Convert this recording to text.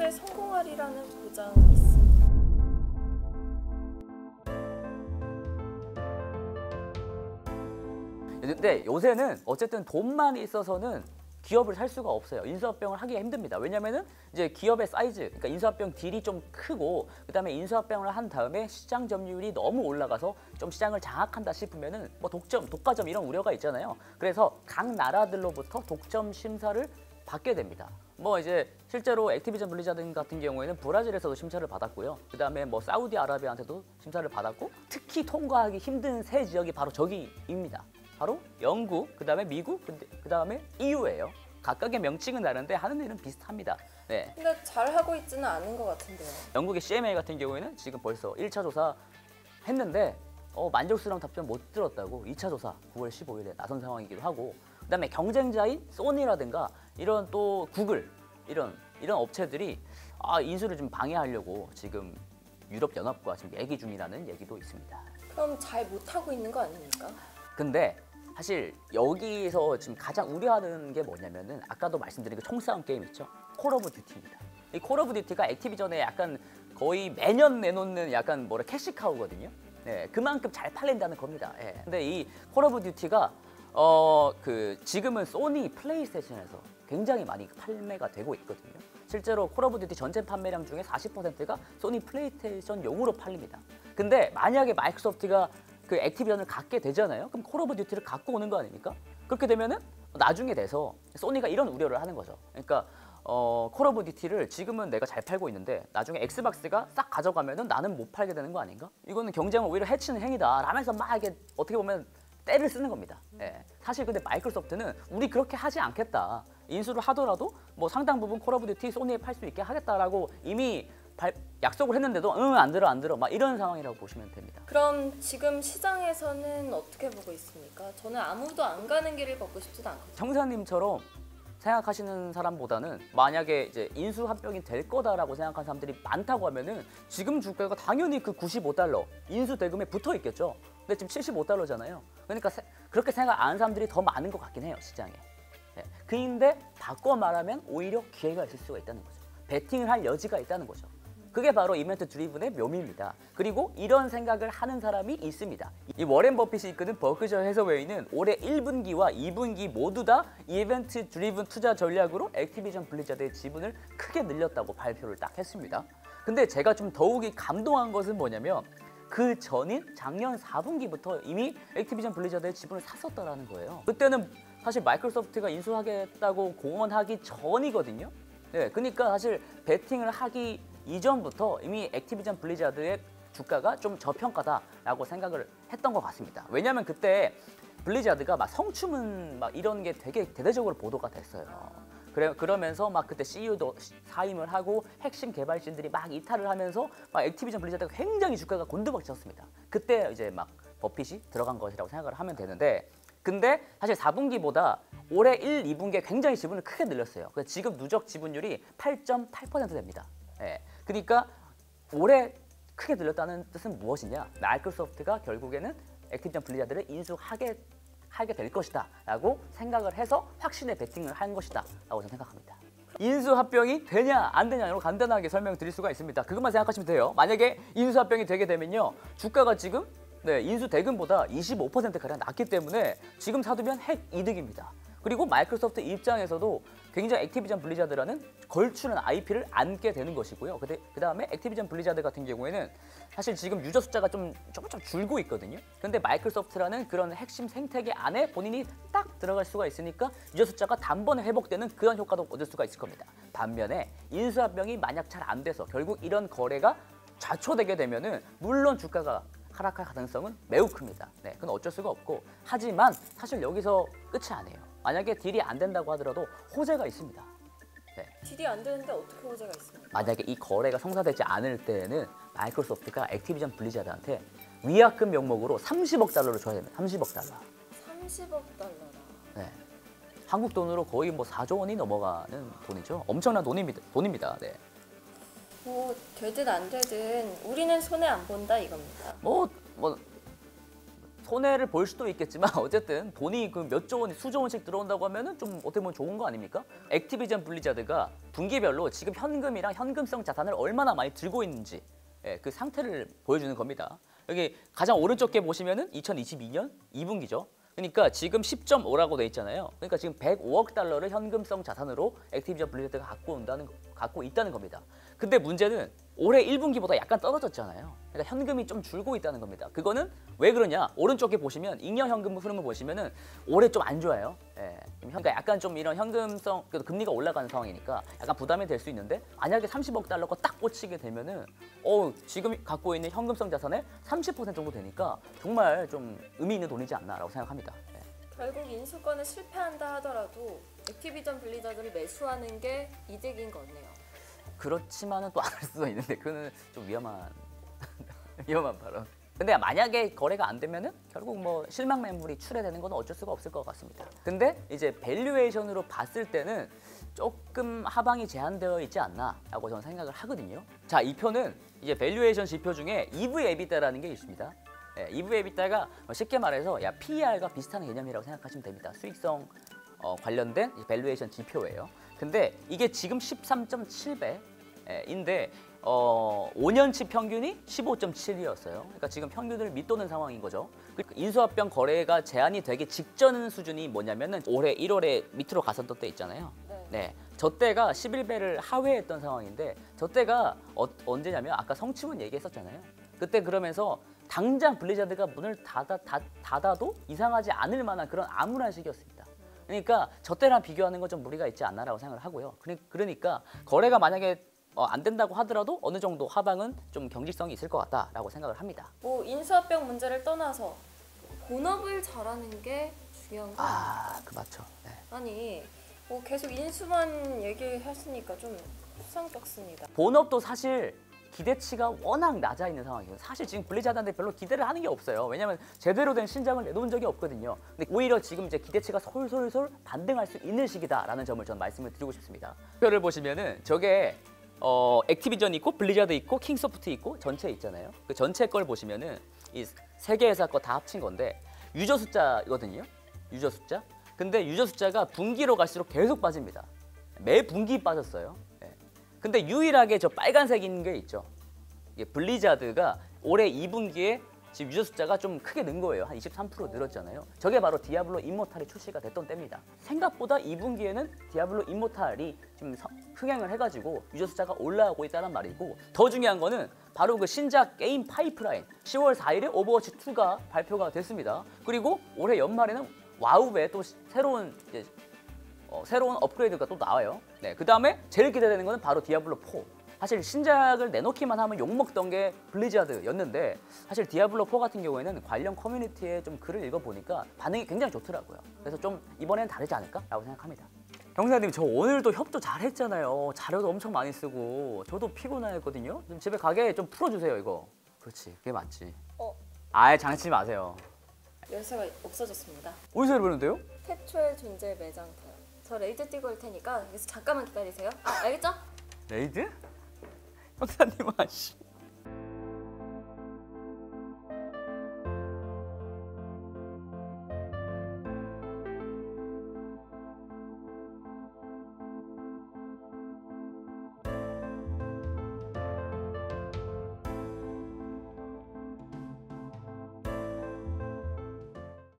절대 성공하리라는 보장이 있습니다. 근데 요새는 어쨌든 돈만 있어서는 기업을 살 수가 없어요. 인수합병을 하기가 힘듭니다. 왜냐면은 이제 기업의 사이즈, 그러니까 인수합병 딜이 좀 크고 그다음에 인수합병을 한 다음에 시장 점유율이 너무 올라가서 좀 시장을 장악한다 싶으면은 뭐 독과점 이런 우려가 있잖아요. 그래서 각 나라들로부터 독점 심사를 받게 됩니다. 뭐 이제 실제로 액티비전 블리자드 같은 경우에는 브라질에서도 심사를 받았고요. 그다음에 뭐 사우디아라비아한테도 심사를 받았고 특히 통과하기 힘든 세 지역이 바로 저기입니다. 바로 영국, 그다음에 미국, 그다음에 EU예요. 각각의 명칭은 다른데 하는 일은 비슷합니다. 네. 근데 잘 하고 있지는 않은 것 같은데요. 영국의 CMA 같은 경우에는 지금 벌써 1차 조사 했는데 만족스러운 답변 못 들었다고 2차 조사 9월 15일에 나선 상황이기도 하고, 그다음에 경쟁자인 소니라든가 이런 또 구글 이런 업체들이 인수를 좀 방해하려고 지금 유럽 연합과 지금 얘기 중이라는 얘기도 있습니다. 그럼 잘 못하고 있는 거 아닙니까? 근데 사실 여기서 지금 가장 우려하는 게 뭐냐면은 아까도 말씀드린 그 총싸움 게임 있죠? 콜 오브 듀티입니다. 이 콜 오브 듀티가 액티비전에 약간 거의 매년 내놓는 약간 캐시카우거든요. 네, 그만큼 잘 팔린다는 겁니다. 예. 근데 이 콜 오브 듀티가 지금은 소니 플레이스테이션에서 굉장히 많이 판매가 되고 있거든요. 실제로 콜 오브 듀티 전체 판매량 중에 40%가 소니 플레이스테이션용으로 팔립니다. 근데 만약에 마이크로소프트가 그 액티비전을 갖게 되잖아요. 그럼 콜 오브 듀티를 갖고 오는 거 아닙니까? 그렇게 되면은 나중에 돼서 소니가 이런 우려를 하는 거죠. 그러니까 콜 오브 듀티를 지금은 내가 잘 팔고 있는데 나중에 엑스박스가 싹 가져가면은 나는 못 팔게 되는 거 아닌가? 이거는 경쟁을 오히려 해치는 행위다 라면서 막 이게 어떻게 보면 때를 쓰는 겁니다. 예. 사실 근데 마이크로소프트는 우리 그렇게 하지 않겠다. 인수를 하더라도 뭐 상당 부분 콜 오브 듀티 소니에 팔 수 있게 하겠다라고 이미 약속을 했는데도 안 들어 막 이런 상황이라고 보시면 됩니다. 그럼 지금 시장에서는 어떻게 보고 있습니까? 저는 아무도 안 가는 길을 걷고 싶지도 않거든요. 청사님처럼 생각하시는 사람보다는 만약에 이제 인수합병이 될 거다라고 생각하는 사람들이 많다고 하면은 지금 주가가 당연히 그 95달러 인수 대금에 붙어 있겠죠. 근데 지금 75달러잖아요. 그러니까 그렇게 생각 안 하는 사람들이 더 많은 것 같긴 해요, 시장에. 네. 근데 바꿔 말하면 오히려 기회가 있을 수가 있다는 거죠. 베팅을 할 여지가 있다는 거죠. 그게 바로 이벤트 드리븐의 묘미입니다. 그리고 이런 생각을 하는 사람이 있습니다. 이 워렌 버핏이 이끄는 버크셔 해서웨이는 올해 1분기와 2분기 모두 다 이벤트 드리븐 투자 전략으로 액티비전 블리자드의 지분을 크게 늘렸다고 발표를 딱 했습니다. 근데 제가 좀 더욱이 감동한 것은 뭐냐면 그 전인 작년 4분기부터 이미 액티비전 블리자드의 지분을 샀었다라는 거예요. 그때는 사실 마이크로소프트가 인수하겠다고 공언하기 전이거든요. 네, 그러니까 사실 베팅을 하기 이전부터 이미 액티비전 블리자드의 주가가 좀 저평가다라고 생각을 했던 것 같습니다. 왜냐하면 그때 블리자드가 막 성추문 막 이런 게 되게 대대적으로 보도가 됐어요. 그러면서 막 그때 CEO도 사임을 하고 핵심 개발진들이 막 이탈을 하면서 막 액티비전 블리자드가 굉장히 주가가 곤두박질쳤습니다. 그때 이제 막 버핏이 들어간 것이라고 생각을 하면 되는데, 근데 사실 4분기보다 올해 1, 2분기에 굉장히 지분을 크게 늘렸어요. 그래서 지금 누적 지분율이 8.8% 됩니다. 예. 그러니까 올해 크게 늘렸다는 뜻은 무엇이냐? 마이크로소프트가 결국에는 액티비전 블리자드를 인수하게 될 것이다 라고 생각을 해서 확신의 베팅을 한 것이다 라고 저는 생각합니다. 인수합병이 되냐 안 되냐로 간단하게 설명드릴 수가 있습니다. 그것만 생각하시면 돼요. 만약에 인수합병이 되게 되면요, 주가가 지금 인수 대금보다 25%가량 낮기 때문에 지금 사두면 핵 이득입니다. 그리고 마이크로소프트 입장에서도 굉장히 액티비전 블리자드라는 걸추는 IP를 안게 되는 것이고요. 그 다음에 액티비전 블리자드 같은 경우에는 사실 지금 유저 숫자가 조금 줄고 있거든요. 근데 마이크로소프트라는 그런 핵심 생태계 안에 본인이 딱 들어갈 수가 있으니까 유저 숫자가 단번에 회복되는 그런 효과도 얻을 수가 있을 겁니다. 반면에 인수합병이 만약 잘 안 돼서 결국 이런 거래가 좌초되게 되면은 물론 주가가 하락할 가능성은 매우 큽니다. 네, 그건 어쩔 수가 없고, 하지만 사실 여기서 끝이 아니에요. 만약에 딜이 안 된다고 하더라도 호재가 있습니다. 네. 딜이 안 되는데 어떻게 호재가 있습니까? 만약에 이 거래가 성사되지 않을 때에는 마이크로소프트가 액티비전 블리자드한테 위약금 명목으로 30억 달러를 줘야 됩니다. 30억 달러. 30억 달러라. 네. 한국 돈으로 거의 뭐 4조 원이 넘어가는 돈이죠. 엄청난 돈입니다. 네. 뭐 되든 안 되든 우리는 손해 안 본다 이겁니다. 뭐 손해를 볼 수도 있겠지만 어쨌든 돈이 그 몇 조 원이 수조 원씩 들어온다고 하면은 좀 어떻게 보면 좋은 거 아닙니까? 액티비전 블리자드가 분기별로 지금 현금이랑 현금성 자산을 얼마나 많이 들고 있는지 예, 그 상태를 보여주는 겁니다. 여기 가장 오른쪽 게 보시면은 2022년 2분기죠. 그러니까 지금 10.5라고 돼 있잖아요. 그러니까 지금 105억 달러를 현금성 자산으로 액티비전 블리자드가 갖고 있다는 겁니다. 근데 문제는 올해 1분기보다 약간 떨어졌잖아요. 그러니까 현금이 좀 줄고 있다는 겁니다. 그거는 왜 그러냐? 오른쪽에 보시면 잉여 현금 흐름을 보시면은 올해 좀 안 좋아요. 예. 그러니까 약간 좀 이런 현금성, 그래도 금리가 올라가는 상황이니까 약간 부담이 될 수 있는데 만약에 30억 달러가 딱 꽂히게 되면은 지금 갖고 있는 현금성 자산의 30% 정도 되니까 정말 좀 의미 있는 돈이지 않나라고 생각합니다. 예. 결국 인수권에 실패한다 하더라도 액티비전 블리자드를 매수하는 게 이득인 거네요. 그렇지만은 또 안 할 수도 있는데 그거는 좀 위험한 발언. 근데 만약에 거래가 안 되면은 결국 뭐 실망 매물이 출회되는 건 어쩔 수가 없을 것 같습니다. 근데 이제 밸류에이션으로 봤을 때는 조금 하방이 제한되어 있지 않나라고 저는 생각을 하거든요. 자, 이 표는 이제 밸류에이션 지표 중에 EV/EBITDA라는 게 있습니다. 예, EV/EBITDA가 쉽게 말해서 PER과 비슷한 개념이라고 생각하시면 됩니다. 수익성 관련된 밸류에이션 지표예요. 근데 이게 지금 13.7배인데 5년치 평균이 15.7이었어요. 그러니까 지금 평균을 밑도는 상황인 거죠. 인수합병 거래가 제한이 되기 직전 수준이 뭐냐면은 올해 1월에 밑으로 갔었던 때 있잖아요. 네, 저 때가 11배를 하회했던 상황인데 저 때가 언제냐면 아까 성취문 얘기했었잖아요. 그때 그러면서 당장 블리자드가 문을 닫아도 이상하지 않을 만한 그런 암울한 시기였습니다. 그러니까 저 때랑 비교하는 건 좀 무리가 있지 않나라고 생각을 하고요. 그러니까 거래가 만약에 안 된다고 하더라도 어느 정도 하방은 좀 경직성이 있을 것 같다라고 생각을 합니다. 뭐 인수합병 문제를 떠나서 본업을 잘하는 게 중요한 거 아닙니까? 그 맞죠. 네. 아니 뭐 계속 인수만 얘기하시니까 좀 수상쩍습니다. 본업도 사실 기대치가 워낙 낮아 있는 상황이에요. 사실 지금 블리자드한테 별로 기대를 하는 게 없어요. 왜냐하면 제대로 된 신작을 내놓은 적이 없거든요. 근데 오히려 지금 이제 기대치가 솔솔솔 반등할 수 있는 시기다라는 점을 전 말씀을 드리고 싶습니다. 표를 보시면은 저게 액티비전 있고 블리자드 있고 킹소프트 있고 전체 있잖아요. 그 전체 걸 보시면은 이 세 개 회사 거 다 합친 건데 유저 숫자거든요. 유저 숫자. 근데 유저 숫자가 분기로 갈수록 계속 빠집니다. 매 분기 빠졌어요. 근데 유일하게 저 빨간색인 게 있죠. 이게 블리자드가 올해 2분기에 지금 유저 숫자가 좀 크게 는 거예요. 한 23% 늘었잖아요. 저게 바로 디아블로 임모탈이 출시가 됐던 때입니다. 생각보다 2분기에는 디아블로 임모탈이 지금 흥행을 해가지고 유저 숫자가 올라오고 있다는 말이고 더 중요한 거는 바로 그 신작 게임 파이프라인 10월 4일에 오버워치 2가 발표가 됐습니다. 그리고 올해 연말에는 와우에 또 새로운 업그레이드가 또 나와요. 네, 그 다음에 제일 기대되는 거는 바로 디아블로 4. 사실 신작을 내놓기만 하면 욕먹던 게 블리자드였는데 사실 디아블로 4 같은 경우에는 관련 커뮤니티에 좀 글을 읽어보니까 반응이 굉장히 좋더라고요. 그래서 좀 이번에는 다르지 않을까라고 생각합니다. 형사님, 저 오늘도 협조 잘했잖아요. 자료도 엄청 많이 쓰고 저도 피곤했거든요. 좀 집에 가게 좀 풀어주세요 이거. 그렇지, 그게 맞지. 아예 장난치지 마세요. 열쇠가 없어졌습니다. 어디서 보는데요? 태초의 존재 매장터요. 저 레이드 띄고 올 테니까 여기서 잠깐만 기다리세요. 알겠죠? 레이드? 형사님 아씨.